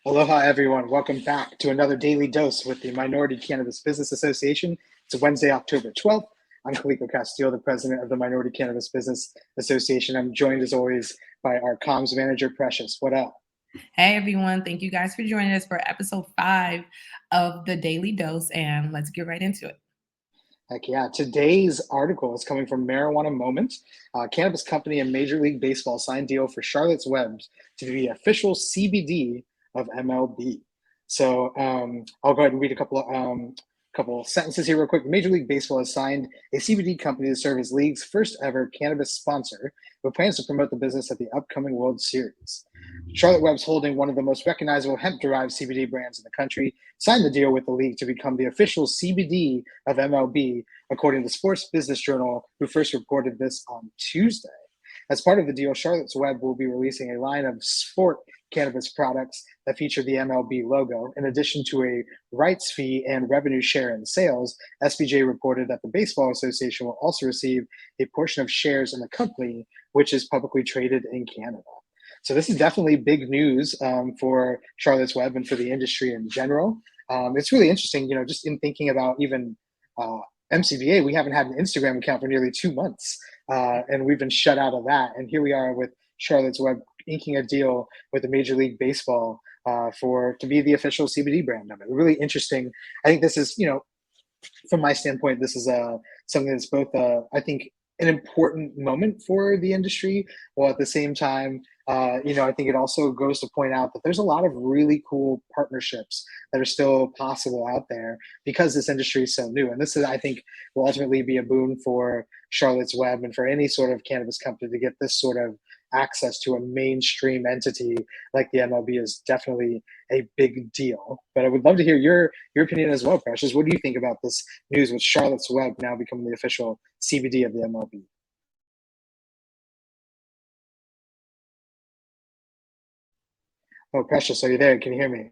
Aloha, everyone. Welcome back to another daily dose with the Minority Cannabis Business Association. It's Wednesday, October 12th. I'm Kaliko Castillo, the president of the Minority Cannabis Business Association. I'm joined, as always, by our comms manager, Precious. What up? Hey, everyone. Thank you guys for joining us for episode 5 of the Daily Dose, and let's get right into it. Heck yeah. Today's article is coming from MarijuanaMoment. Cannabis company and Major League Baseball signed deal for Charlotte's Web to be the official CBD of MLB. So I'll go ahead and read a couple sentences here real quick. Major League Baseball has signed a CBD company to serve as league's first ever cannabis sponsor, with plans to promote the business at the upcoming World Series. Charlotte Webb's holding one of the most recognizable hemp-derived CBD brands in the country, signed the deal with the league to become the official CBD of MLB, according to Sports Business Journal, who first reported this on Tuesday. As part of the deal, Charlotte's Web will be releasing a line of sport cannabis products that feature the MLB logo. In addition to a rights fee and revenue share in sales, SBJ reported that the Baseball Association will also receive a portion of shares in the company, which is publicly traded in Canada. So this is definitely big news for Charlotte's Web and for the industry in general. It's really interesting, just in thinking about even MCBA, we haven't had an Instagram account for nearly 2 months, and we've been shut out of that. And here we are with Charlotte's Web inking a deal with the Major League Baseball to be the official CBD brand of it. Really interesting. I think this is, from my standpoint, this is something that's both, I think, an important moment for the industry, while at the same time, I think it also goes to point out that there's a lot of really cool partnerships that are still possible out there because this industry is so new. And this is, I think, will ultimately be a boon for Charlotte's Web and for any sort of cannabis company to get this sort of access to a mainstream entity like the MLB is definitely a big deal. But I would love to hear your opinion as well, Precious. What do you think about this news with Charlotte's Web now becoming the official CBD of the MLB? Oh, Precious, are you there? Can you hear me?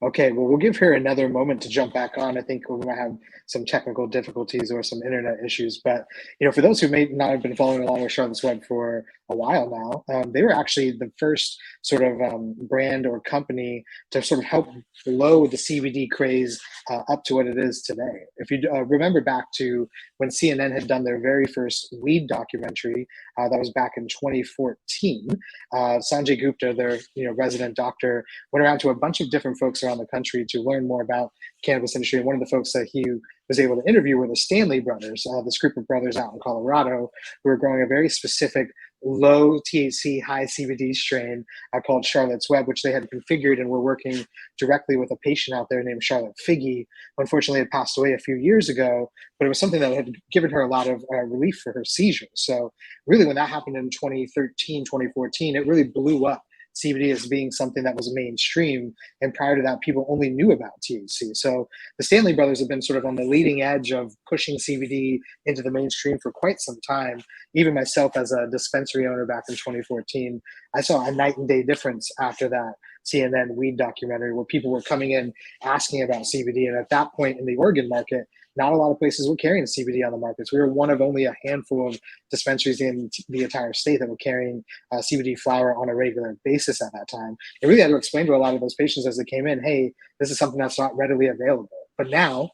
Okay, well, we'll give her another moment to jump back on. I think we might have some technical difficulties or some internet issues. But, for those who may not have been following along with Charlotte's Web for a while now, they were actually the first sort of brand or company to sort of help blow the CBD craze up to what it is today. If you remember back to when CNN had done their very first weed documentary, that was back in 2014, Sanjay Gupta, their resident doctor, went around to a bunch of different folks around the country to learn more about cannabis industry. And one of the folks that he was able to interview were the Stanley brothers, this group of brothers out in Colorado who are growing a very specific low THC, high CBD strain called Charlotte's Web, which they had configured and were working directly with a patient out there named Charlotte Figge, who unfortunately had passed away a few years ago, but it was something that had given her a lot of relief for her seizures. So really when that happened in 2013, 2014, it really blew up CBD as being something that was mainstream. And prior to that, people only knew about THC. So the Stanley brothers have been sort of on the leading edge of pushing CBD into the mainstream for quite some time. Even myself, as a dispensary owner back in 2014, I saw a night and day difference after that CNN weed documentary where people were coming in asking about CBD. And at that point in the Oregon market, not a lot of places were carrying CBD on the markets. We were one of only a handful of dispensaries in the entire state that were carrying CBD flower on a regular basis at that time. It really had to explain to a lot of those patients as they came in, hey, this is something that's not readily available. But now,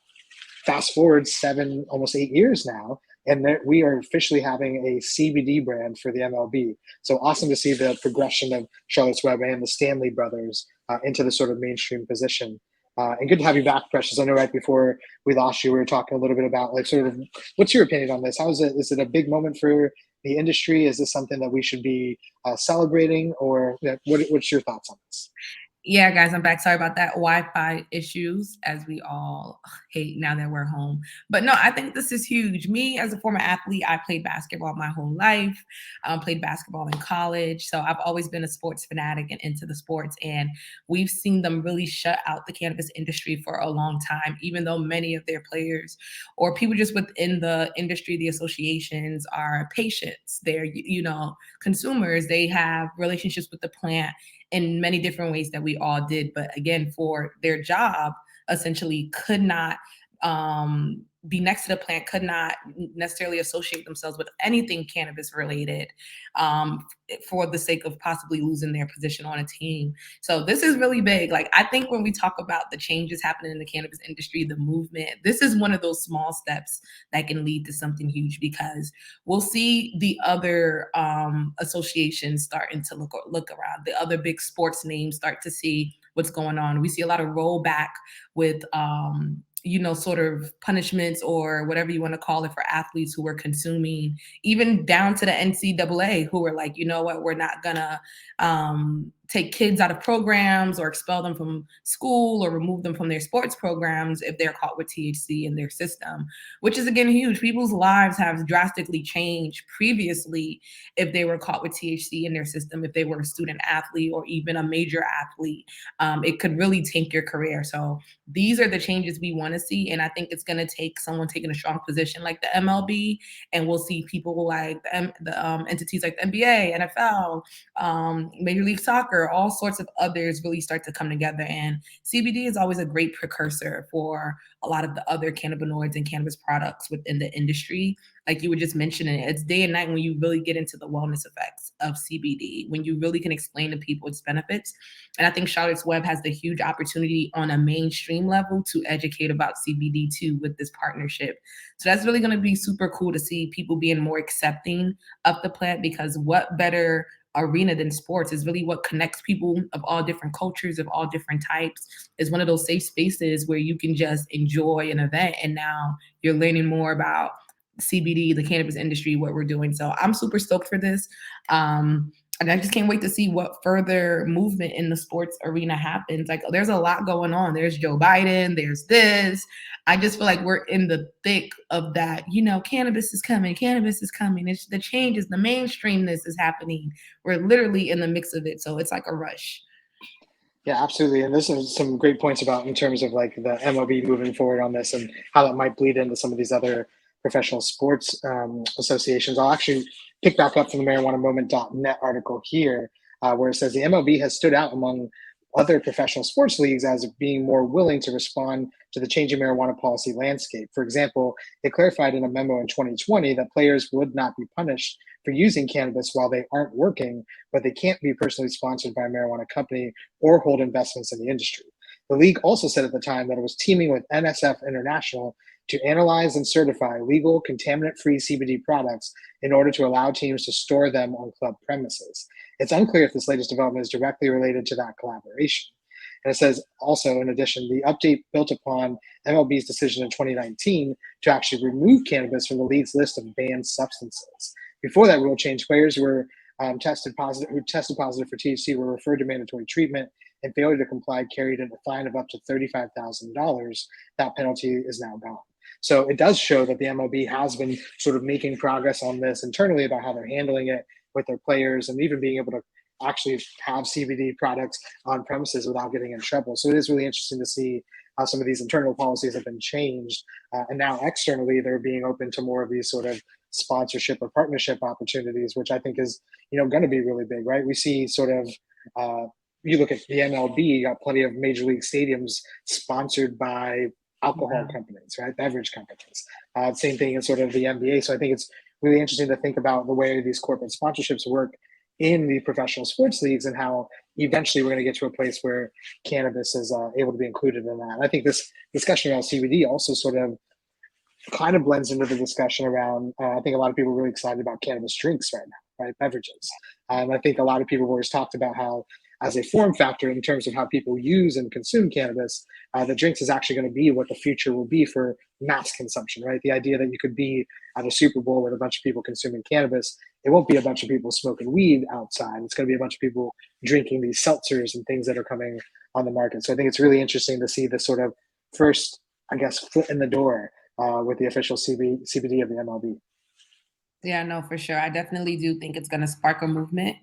fast forward 7, almost 8 years now, and we are officially having a CBD brand for the MLB. So awesome to see the progression of Charlotte's Web and the Stanley brothers into the sort of mainstream position. And good to have you back, Precious. I know right before we lost you, we were talking a little bit about sort of what's your opinion on this? How is it? Is it a big moment for the industry? Is this something that we should be celebrating, or what's your thoughts on this? Yeah, guys, I'm back. Sorry about that Wi-Fi issues, as we all hate now that we're home. But no, I think this is huge. Me, as a former athlete, I played basketball my whole life. Played basketball in college, so I've always been a sports fanatic and into the sports. And we've seen them really shut out the cannabis industry for a long time, even though many of their players or people just within the industry, the associations, are patients. They're consumers. They have relationships with the plant in many different ways that we all did. But again, for their job, essentially could not be next to the plant could not necessarily associate themselves with anything cannabis related, for the sake of possibly losing their position on a team. So this is really big. Like, I think when we talk about the changes happening in the cannabis industry, the movement, this is one of those small steps that can lead to something huge, because we'll see the other associations starting to look around. The other big sports names start to see what's going on. We see a lot of rollback with sort of punishments or whatever you want to call it for athletes who were consuming, even down to the NCAA, who were like, you know what, we're not gonna take kids out of programs or expel them from school or remove them from their sports programs if they're caught with THC in their system, which is again huge. People's lives have drastically changed previously if they were caught with THC in their system, if they were a student athlete or even a major athlete. It could really tank your career. So these are the changes we want to see. And I think it's going to take someone taking a strong position like the MLB, and we'll see people like the entities like the NBA, NFL, Major League Soccer, all sorts of others really start to come together. And CBD is always a great precursor for a lot of the other cannabinoids and cannabis products within the industry. Like you were just mentioning, it's day and night when you really get into the wellness effects of CBD, when you really can explain to people its benefits. And I think Charlotte's Web has the huge opportunity on a mainstream level to educate about CBD too with this partnership. So that's really going to be super cool to see people being more accepting of the plant, because what better arena than sports is really what connects people of all different cultures, of all different types. Is one of those safe spaces where you can just enjoy an event, and now you're learning more about CBD, the cannabis industry, what we're doing. So I'm super stoked for this. And I just can't wait to see what further movement in the sports arena happens. Like, there's a lot going on. There's Joe Biden, there's this. I just feel like we're in the thick of that. Cannabis is coming. Cannabis is coming. It's the changes, the mainstreamness is happening. We're literally in the mix of it. So it's like a rush. Yeah, absolutely. And this is some great points about in terms of like the MLB moving forward on this and how that might bleed into some of these other professional sports associations. I'll actually pick back up from the MarijuanaMoment.net article here, where it says the MLB has stood out among other professional sports leagues as being more willing to respond to the changing marijuana policy landscape. For example, it clarified in a memo in 2020 that players would not be punished for using cannabis while they aren't working, but they can't be personally sponsored by a marijuana company or hold investments in the industry. The league also said at the time that it was teaming with NSF International to analyze and certify legal contaminant-free CBD products in order to allow teams to store them on club premises. It's unclear if this latest development is directly related to that collaboration. And it says also, in addition, the update built upon MLB's decision in 2019 to actually remove cannabis from the league's list of banned substances. Before that rule change, players who tested positive for THC were referred to mandatory treatment, and failure to comply carried a fine of up to $35,000. That penalty is now gone. So it does show that the MLB has been sort of making progress on this internally about how they're handling it with their players, and even being able to actually have CBD products on premises without getting in trouble. So it is really interesting to see how some of these internal policies have been changed. And now externally, they're being open to more of these sort of sponsorship or partnership opportunities, which I think is, going to be really big, right? We see sort of, you look at the MLB, you got plenty of major league stadiums sponsored by alcohol companies, right? Beverage companies. Same thing in sort of the NBA. So I think it's really interesting to think about the way these corporate sponsorships work in the professional sports leagues, and how eventually we're going to get to a place where cannabis is able to be included in that. And I think this discussion around CBD also sort of kind of blends into the discussion around, I think a lot of people are really excited about cannabis drinks right now, right? Beverages. I think a lot of people have always talked about how, as a form factor in terms of how people use and consume cannabis, the drinks is actually going to be what the future will be for mass consumption, right? The idea that you could be at a Super Bowl with a bunch of people consuming cannabis, it won't be a bunch of people smoking weed outside. It's going to be a bunch of people drinking these seltzers and things that are coming on the market. So I think it's really interesting to see this sort of first, I guess, foot in the door with the official CBD of the MLB. Yeah, no, for sure. I definitely do think it's going to spark a movement.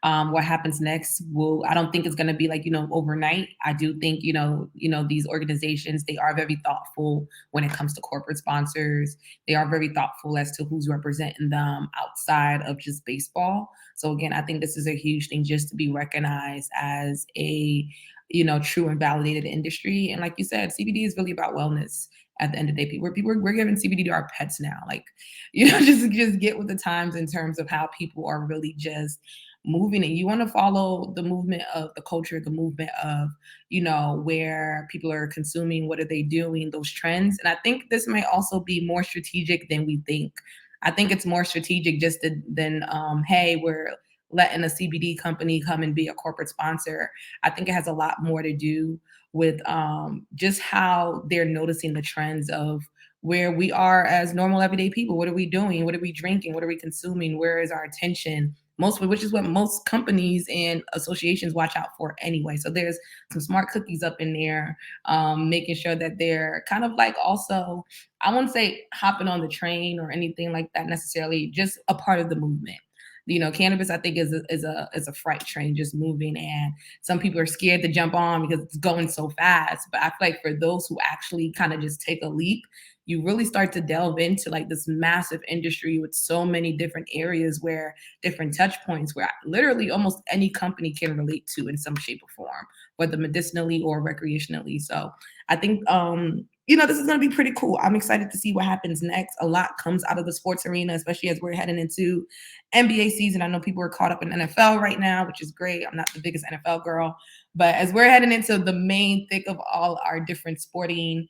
What happens next I don't think it's going to be like, overnight. I do think, these organizations, they are very thoughtful when it comes to corporate sponsors. They are very thoughtful as to who's representing them outside of just baseball. So again, I think this is a huge thing just to be recognized as a, true and validated industry. And like you said, CBD is really about wellness at the end of the day. We're giving CBD to our pets now. Like, just get with the times in terms of how people are really just moving. And you want to follow the movement of the culture, the movement of, where people are consuming, what are they doing, those trends. And I think this might also be more strategic than we think. I think it's more strategic than hey, we're letting a CBD company come and be a corporate sponsor. I think it has a lot more to do with just how they're noticing the trends of where we are as normal everyday people. What are we doing? What are we drinking? What are we consuming? Where is our attention? Mostly, which is what most companies and associations watch out for anyway. So there's some smart cookies up in there, making sure that they're kind of like also, I won't say hopping on the train or anything like that necessarily, just a part of the movement. Cannabis, I think, is a freight train just moving, and some people are scared to jump on because it's going so fast. But I feel like for those who actually kind of just take a leap, you really start to delve into like this massive industry with so many different areas where different touch points where literally almost any company can relate to in some shape or form, whether medicinally or recreationally. So I think this is going to be pretty cool. I'm excited to see what happens next. A lot comes out of the sports arena, especially as we're heading into NBA season. I know people are caught up in NFL right now, which is great. I'm not the biggest NFL girl, but as we're heading into the main thick of all our different sporting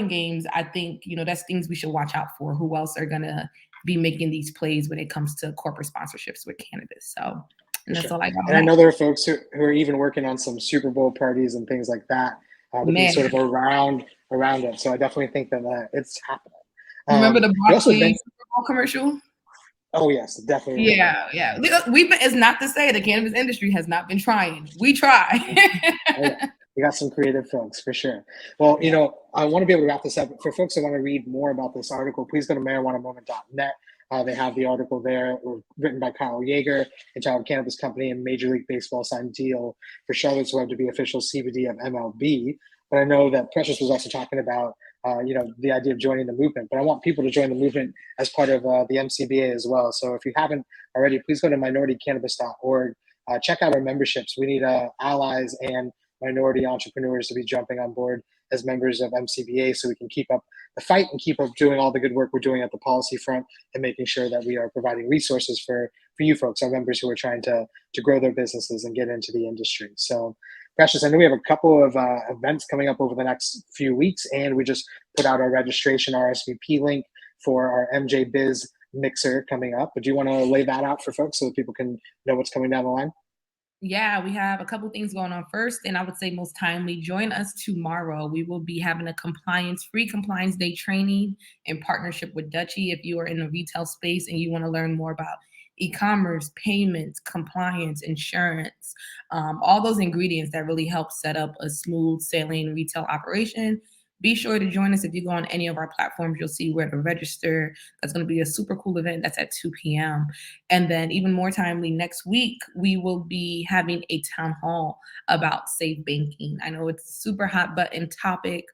games, I think, that's things we should watch out for. Who else are going to be making these plays when it comes to corporate sponsorships with cannabis? So, and that's all I got. And I know there are folks who are even working on some Super Bowl parties and things like that to be sort of around it. So I definitely think that it's happening. Remember the broccoli Super Bowl commercial? Oh yes, definitely. Yeah. It's not to say the cannabis industry has not been trying. We try. We got some creative folks for sure. Well, I want to be able to wrap this up. For folks that want to read more about this article, please go to MarijuanaMoment.net. They have the article there, written by Kyle Yeager, a child cannabis company, and Major League Baseball signed deal for Charlotte's Web to be official CBD of MLB. But I know that Precious was also talking about, the idea of joining the movement. But I want people to join the movement as part of the MCBA as well. So if you haven't already, please go to minoritycannabis.org. Check out our memberships. We need allies and minority entrepreneurs to be jumping on board as members of MCBA so we can keep up the fight and keep up doing all the good work we're doing at the policy front and making sure that we are providing resources for you folks, our members who are trying to grow their businesses and get into the industry. So Precious, I know we have a couple of events coming up over the next few weeks, and we just put out our registration RSVP link for our MJ Biz mixer coming up. But do you want to lay that out for folks so that people can know what's coming down the line? Yeah, we have a couple things going on. First, and I would say most timely, join us tomorrow. We will be having a free compliance day training in partnership with Dutchy. If you are in the retail space and you want to learn more about e-commerce, payments, compliance, insurance, all those ingredients that really help set up a smooth sailing retail operation, be sure to join us. If you go on any of our platforms, you'll see where to register. That's going to be a super cool event. That's at 2 p.m. And then even more timely, next week, we will be having a town hall about safe banking. I know it's a super hot button topic.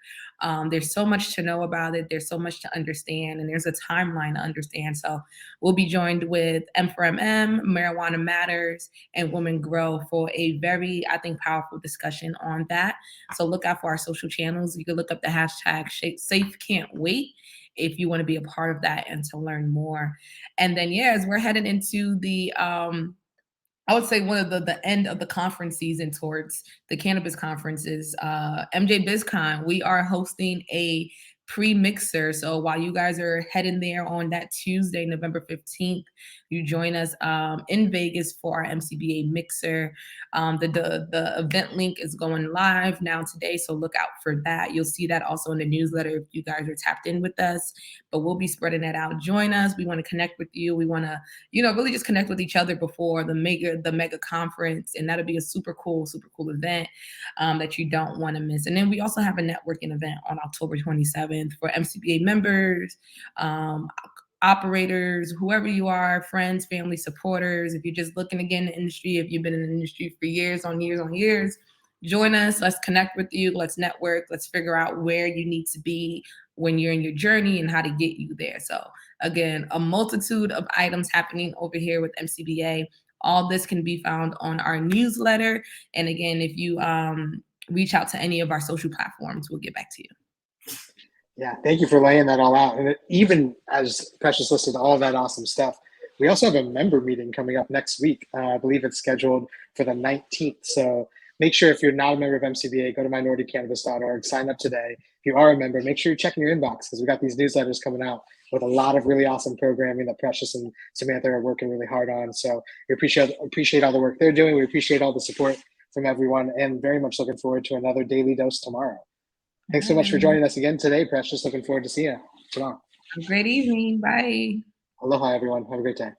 There's so much to know about it. There's so much to understand, and there's a timeline to understand. So we'll be joined with M4MM, Marijuana Matters, and Women Grow for a very, I think, powerful discussion on that. So look out for our social channels. You can look up the hashtag Safe Can't Wait if you want to be a part of that and to learn more. And then, as we're heading into the I would say one of the end of the conference season towards the cannabis conferences, MJ BizCon, we are hosting a pre-mixer. So while you guys are heading there on that Tuesday, November 15th, you join us in Vegas for our MCBA mixer. The event link is going live now today, so look out for that. You'll see that also in the newsletter if you guys are tapped in with us, but we'll be spreading that out. Join us. We want to connect with you. We want to, really just connect with each other before the mega conference, and that'll be a super cool event that you don't want to miss. And then we also have a networking event on October 27th for MCBA members, operators, whoever you are, friends, family, supporters. If you're just looking to get in the industry, if you've been in the industry for years on years, join us. Let's connect with you. Let's network. Let's figure out where you need to be when you're in your journey and how to get you there. So Again, a multitude of items happening over here with MCBA. All this can be found on our newsletter. And again, if you reach out to any of our social platforms, we'll get back to you. Yeah, thank you for laying that all out. And even as Precious listed all of that awesome stuff, we also have a member meeting coming up next week. I believe it's scheduled for the 19th. So make sure if you're not a member of MCBA, go to minoritycannabis.org, sign up today. If you are a member, make sure you're checking your inbox because we got these newsletters coming out with a lot of really awesome programming that Precious and Samantha are working really hard on. So we appreciate all the work they're doing. We appreciate all the support from everyone, and very much looking forward to another daily dose tomorrow. Thanks so much for joining us again today, Precious. Looking forward to seeing you tomorrow. Have a great evening. Bye. Aloha, everyone. Have a great day.